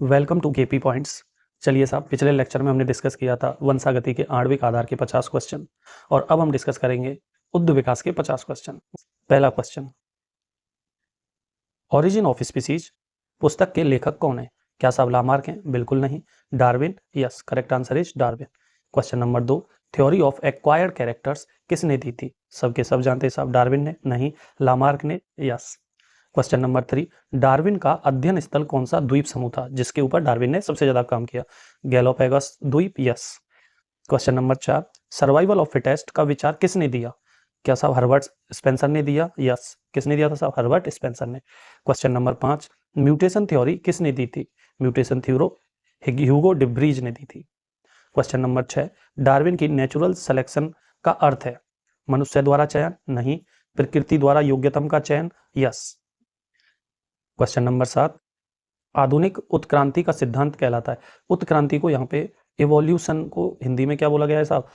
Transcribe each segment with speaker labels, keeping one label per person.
Speaker 1: Welcome to KP points. चलिए साहब, पिछले लेक्चर में हमने डिस्कस किया था वंशागति के आणविक आधार के 50 क्वेश्चन और अब हम डिस्कस करेंगे उद्ध विकास के 50 क्वेश्चन। पहला क्वेश्चन, ओरिजिन ऑफ स्पीसीज पुस्तक के लेखक कौन है? क्या साहब लामार्क हैं? बिल्कुल नहीं। Darwin? Yes, correct answer is Darwin. Question number 2, theory of acquired characters किसने दी थी? सबके सब जानते हैं साहब, डार्विन ने? नहीं। लामार्क ने? यस। क्वेश्चन नंबर 3, डार्विन का अध्ययन स्थल कौन सा द्वीप समूह था जिसके ऊपर डार्विन ने सबसे ज्यादा काम किया? गैलोपैगस द्वीप? Yes. Question number 4, survival of fittest का विचार किसने दिया? क्या साहब हर्बर्ट स्पेंसर ने दिया? यस। किसने दिया था साहब? हर्बर्ट स्पेंसर ने। क्वेश्चन नंबर 5, म्यूटेशन थ्योरी किसने दी थी? म्यूटेशन थ्योरी ह्यूगो डिब्रीज ने दी थी। क्वेश्चन नंबर 6, डार्विन की नेचुरल सिलेक्शन का अर्थ है मनुष्य द्वारा चयन? नहीं। प्रकृति द्वारा योग्यतम का चयन? यस। क्वेश्चन नंबर 7, आधुनिक उत्क्रांति का सिद्धांत कहलाता है? उत्क्रांति को यहाँ पे इवोल्यूशन को हिंदी में क्या बोला गया है साहब?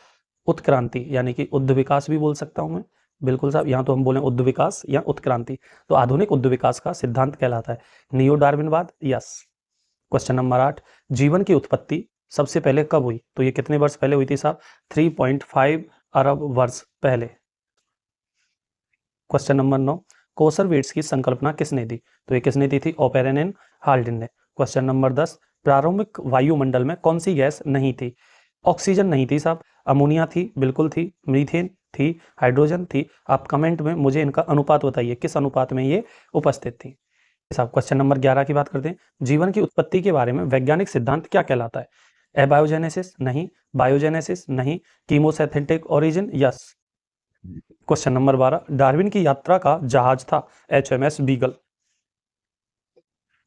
Speaker 1: उत्क्रांति, यानी कि उद्ध विकास भी बोल सकता हूं मैं। बिल्कुल साहब, यहाँ तो हम बोले उद्ध विकास या उत्क्रांति, तो आधुनिक उद्ध विकास का सिद्धांत कहलाता है नियो डार्विनवाद? यस। क्वेश्चन नंबर 8, जीवन की उत्पत्ति सबसे पहले कब हुई? तो ये कितने वर्ष पहले हुई थी साहब? 3.5 अरब वर्ष पहले। क्वेश्चन नंबर 9, कोसरवेट्स की संकल्पना किसने दी? तो ये किसने दी थी? ओपेरन एंड हाल्डिन ने। क्वेश्चन नंबर 10, प्रारंभिक वायुमंडल में कौन सी गैस नहीं थी? ऑक्सीजन नहीं थी साहब, अमोनिया थी? बिल्कुल थी। मीथेन थी? हाइड्रोजन थी? आप कमेंट में मुझे इनका अनुपात बताइए, किस अनुपात में ये उपस्थित थी। साहब क्वेश्चन नंबर 11 की बात करते हैं, जीवन की उत्पत्ति के बारे में वैज्ञानिक सिद्धांत क्या कहलाता है? एबायोजेनेसिस? नहीं। बायोजेनेसिस? नहीं। Chemosynthetic origin? Yes. Question number 12, Darwin की यात्रा का जहाज था HMS बीगल।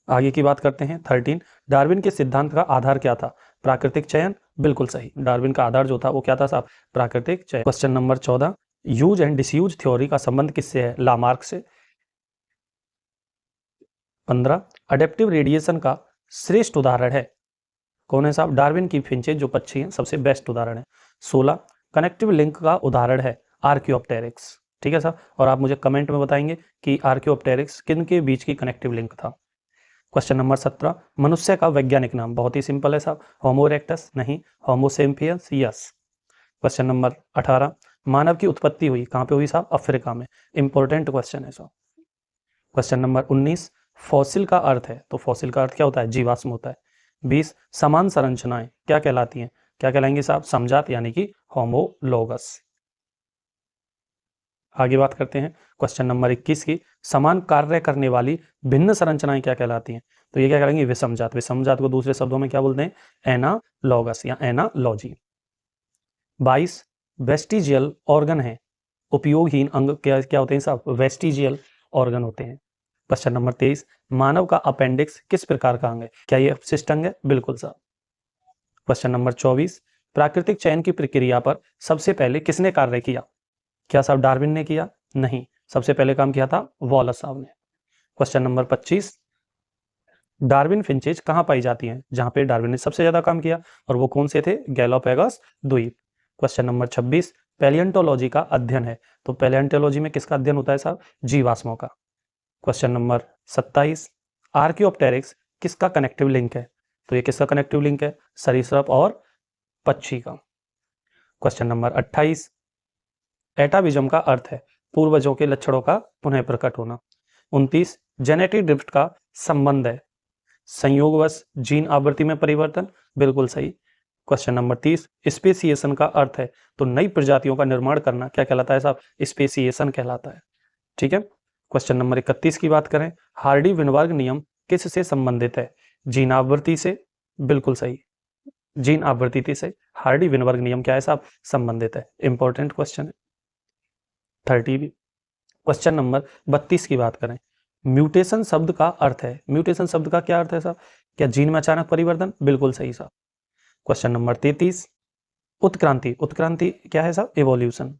Speaker 1: आगे की बात करते हैं 13, डार्विन के सिद्धांत का आधार क्या था? प्राकृतिक चयन? बिल्कुल सही। डार्विन का आधार जो था वो क्या था साहब? प्राकृतिक चयन। Question number 14, use and disuse theory का संबंध किससे है? लामार्क से। 15, अडेप्टिव रेडिएशन का श्रेष्ठ उदाहरण है? कौन है साहब? डार्विन की फिंचेज जो पक्षी हैं सबसे बेस्ट उदाहरण है। 16, कनेक्टिव लिंक का उदाहरण है आर्कियोप्टेरिक्स। ठीक है साहब, और आप मुझे कमेंट में बताएंगे कि आर्कियोप्टेरिक्स किन के बीच की कनेक्टिव लिंक था। क्वेश्चन नंबर 17, मनुष्य का वैज्ञानिक नाम? बहुत ही सिंपल है साहब, होमो इरेक्टस? नहीं। होमो सेपियंस? यस। क्वेश्चन नंबर 18, मानव की उत्पत्ति हुई कहां पे हुई साहब? अफ्रीका में। इंपॉर्टेंट क्वेश्चन है साहब। क्वेश्चन नंबर 19, फॉसिल का अर्थ है? तो फॉसिल का अर्थ क्या होता है? जीवाश्म होता है। 20, समान संरचनाएं क्या कहलाती हैं? क्या कहलाएंगे साहब? समजात, यानी कि होमोलोगस। आगे बात करते हैं क्वेश्चन नंबर 21 की, समान कार्य करने वाली भिन्न संरचनाएं क्या कहलाती हैं? तो ये क्या करेंगे? विषमजात। विषमजात को दूसरे शब्दों में क्या बोलते हैं? एनालॉगस या एनालॉजी। 22, वेस्टिजियल ऑर्गन है, उपयोगहीन अंग क्या क्या होते हैं साहब? वेस्टिजियल ऑर्गन होते हैं। क्वेश्चन नंबर 23, मानव का अपेंडिक्स किस प्रकार का अंग है? क्या ये अपशिष्ट अंग है? बिल्कुल साहब। क्वेश्चन नंबर 24, प्राकृतिक चयन की प्रक्रिया पर सबसे पहले किसने कार्य किया? क्या साहब डार्विन ने किया? नहीं। सबसे पहले काम किया था वॉलस साहब ने। क्वेश्चन नंबर 25, डार्विन फिंचेज कहां पाई जाती हैं? जहां पे डार्विन ने सबसे ज्यादा काम किया, और वो कौन से थे? गैलोपैगस द्वीप। क्वेश्चन नंबर 26, पैलियंटोलॉजी का अध्ययन है? तो पैलियंटोलॉजी में किसका अध्ययन होता है साहब? जीवाश्मों का। क्वेश्चन नंबर 27, आर्कियोप्टेरिक्स किसका कनेक्टिव लिंक है? तो ये किसका कनेक्टिव लिंक है? सरीसृप और पक्षी का। क्वेश्चन नंबर 28, एटाविज्म का अर्थ है पूर्वजों के लक्षणों का पुनः प्रकट होना। 29, जेनेटिक ड्रिफ्ट का संबंध है संयोगवश जीन आवृत्ति में परिवर्तन? बिल्कुल सही। क्वेश्चन नंबर 30, स्पेसिएशन का अर्थ है तो नई प्रजातियों का निर्माण करना, क्या कहलाता है साहब? स्पेसिएशन कहलाता है। ठीक है। क्वेश्चन नंबर 31 की बात करें, हार्डी विनबर्ग नियम किससे संबंधित है? जीन आवृत्ति से? बिल्कुल सही, जीन आवृत्ति से हार्डी विनबर्ग नियम क्या है साहब? संबंधित है। इंपॉर्टेंट क्वेश्चन है। 30, क्वेश्चन नंबर 32 की बात करें, म्यूटेशन शब्द का अर्थ है? म्यूटेशन शब्द का क्या अर्थ है साहब? क्या जीन में अचानक परिवर्तन? बिल्कुल सही साहब। Question number 33, उत्क्रांति। उत्क्रांति क्या है साहब? एवोल्यूशन।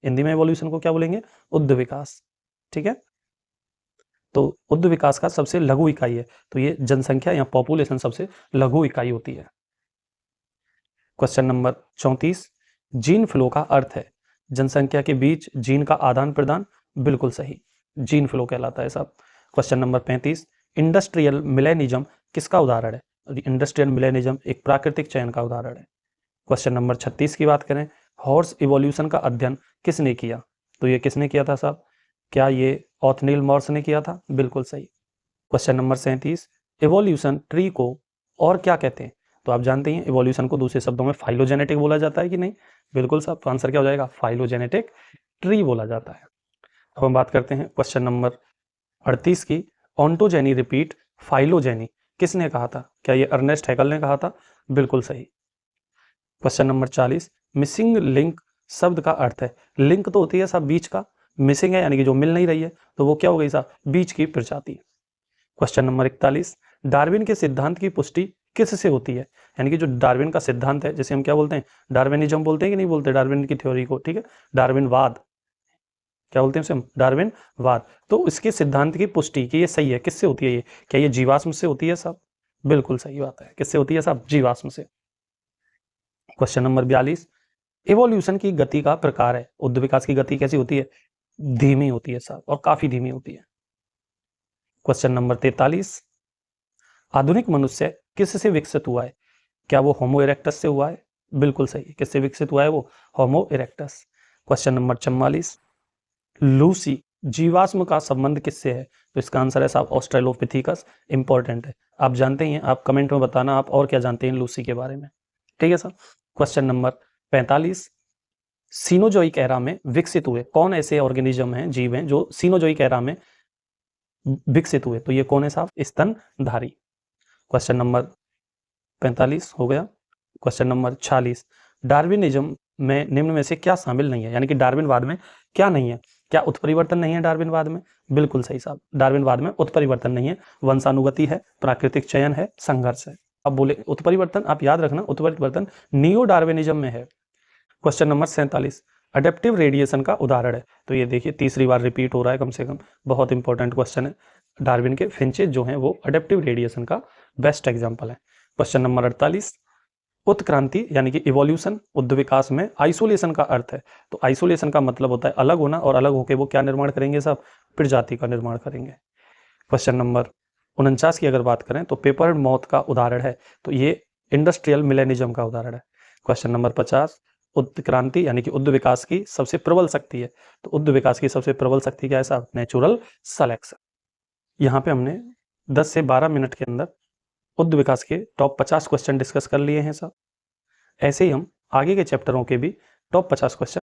Speaker 1: हिंदी में एवोल्यूशन को क्या बोलेंगे? उद्ध विकास। ठीक है, तो उद्ध विकास का सबसे लघु इकाई है, तो ये जनसंख्या या पॉपुलेशन सबसे लघु इकाई होती है। क्वेश्चन नंबर 34, जीन फ्लो का अर्थ है जनसंख्या के बीच जीन का आदान प्रदान? बिल्कुल सही, जीन फ्लो कहलाता है साहब। क्वेश्चन नंबर 35, इंडस्ट्रियल मिलेनिज्म किसका उदाहरण है? इंडस्ट्रियल मिलेनिज्म एक प्राकृतिक चयन का उदाहरण है। क्वेश्चन नंबर 36 की बात करें, हॉर्स इवोल्यूशन का अध्ययन किसने किया? तो ये किसने किया था साहब? क्या ये ऑथनील मॉर्स ने किया था? बिल्कुल सही। क्वेश्चन नंबर 37, इवोल्यूशन ट्री को और क्या कहते हैं? तो आप जानते हैं इवोल्यूशन को दूसरे शब्दों में फाइलोजेनेटिक बोला जाता है कि नहीं? बिल्कुल साहब, तो आंसर क्या हो जाएगा? फाइलोजेनेटिक ट्री बोला जाता है। अब हम बात करते हैं क्वेश्चन नंबर 38 की, ऑन्टोजेनी रिपीट फाइलोजेनी किसने कहा था? क्या ये अर्नेस्ट हैकल ने कहा था? बिल्कुल सही। क्वेश्चन नंबर 40, मिसिंग लिंक शब्द का अर्थ है? लिंक तो होती है साहब बीच का, मिसिंग है यानी कि जो मिल नहीं रही है, तो वो क्या हो गई साहब? बीच की प्रजाति। क्वेश्चन नंबर 41, डार्विन के सिद्धांत की पुष्टि किससे होती है? यानी कि जो डार्विन का सिद्धांत है, जैसे हम क्या बोलते हैं, डार्विनिज्म बोलते हैं कि नहीं बोलते डार्विन की थ्योरी को, ठीक है, डार्विनवाद, क्या बोलते हैं उसे हम? डार्विनवाद। तो इसके सिद्धांत की पुष्टि कि ये सही है किससे होती है? ये क्या ये जीवाश्म से होती है साहब? बिल्कुल सही बात है, किससे होती है साहब? जीवाश्म से। क्वेश्चन नंबर 42, इवोल्यूशन की गति का प्रकार है, उद्ध विकास की गति कैसी होती है? धीमी होती है साहब, और काफी धीमी होती है। क्वेश्चन नंबर 43, आधुनिक मनुष्य किससे विकसित हुआ है? क्या वो होमो इरेक्टस से हुआ है? बिल्कुल सही। किससे विकसित हुआ है वो? होमो इरेक्टस। क्वेश्चन नंबर 44, लूसी जीवाश्म का संबंध किससे है? तो इसका आंसर है साहब ऑस्ट्रेलोपिथेकस। इंपॉर्टेंट है, आप जानते ही हैं, आप कमेंट में बताना आप और क्या जानते हैं लूसी के बारे में, ठीक है sir. Question number 45, Cenozoic era में विकसित हुए कौन ऐसे ऑर्गेनिज्म हैं, जीव हैं जो सीनोजोइक एरा में विकसित हुए? तो ये कौन है साहब? स्तनधारी। क्वेश्चन नंबर 45 हो गया। क्वेश्चन नंबर 46, डार्विनिज्म में निम्न में से क्या शामिल नहीं है? यानी कि डार्विनवाद में क्या नहीं है? क्या उत्परिवर्तन नहीं है डार्विनवाद में? बिल्कुल सही साहब, डार्विनवाद में उत्परिवर्तन नहीं है, वंशानुगति है, प्राकृतिक चयन है, संघर्ष है। अब बोले उत्परिवर्तन, आप याद रखना उत्परिवर्तन नियो डार्विनिज्म में है। क्वेश्चन नंबर 47, अडेप्टिव रेडिएशन का उदाहरण है? तो ये देखिए तीसरी बार रिपीट हो रहा है कम से कम, बहुत इंपॉर्टेंट क्वेश्चन है। डार्विन के फिंचेज जो हैं वो अडेप्टिव रेडिएशन का बेस्ट एग्जाम्पल है। क्वेश्चन नंबर 48, उत्क्रांति यानी कि इवोल्यूशन उद्ध विकास में आइसोलेशन का अर्थ है? तो आइसोलेशन का मतलब होता है अलग होना, और अलग होकर वो क्या निर्माण करेंगे साहब? प्रजाति का निर्माण करेंगे। क्वेश्चन नंबर 49 की अगर बात करें तो पेपर मौत का उदाहरण है? तो ये इंडस्ट्रियल मिलेनिज्म का उदाहरण है। क्वेश्चन नंबर 50, उत्क्रांति यानी कि उद्ध विकास की सबसे प्रबल शक्ति है? तो उद्ध विकास की सबसे प्रबल शक्ति क्या है साहब? Natural selection. यहाँ पे हमने 10 से 12 मिनट के अंदर उद्ध विकास के टॉप 50 क्वेश्चन डिस्कस कर लिए हैं साहब। ऐसे ही हम आगे के चैप्टरों के भी टॉप 50 क्वेश्चन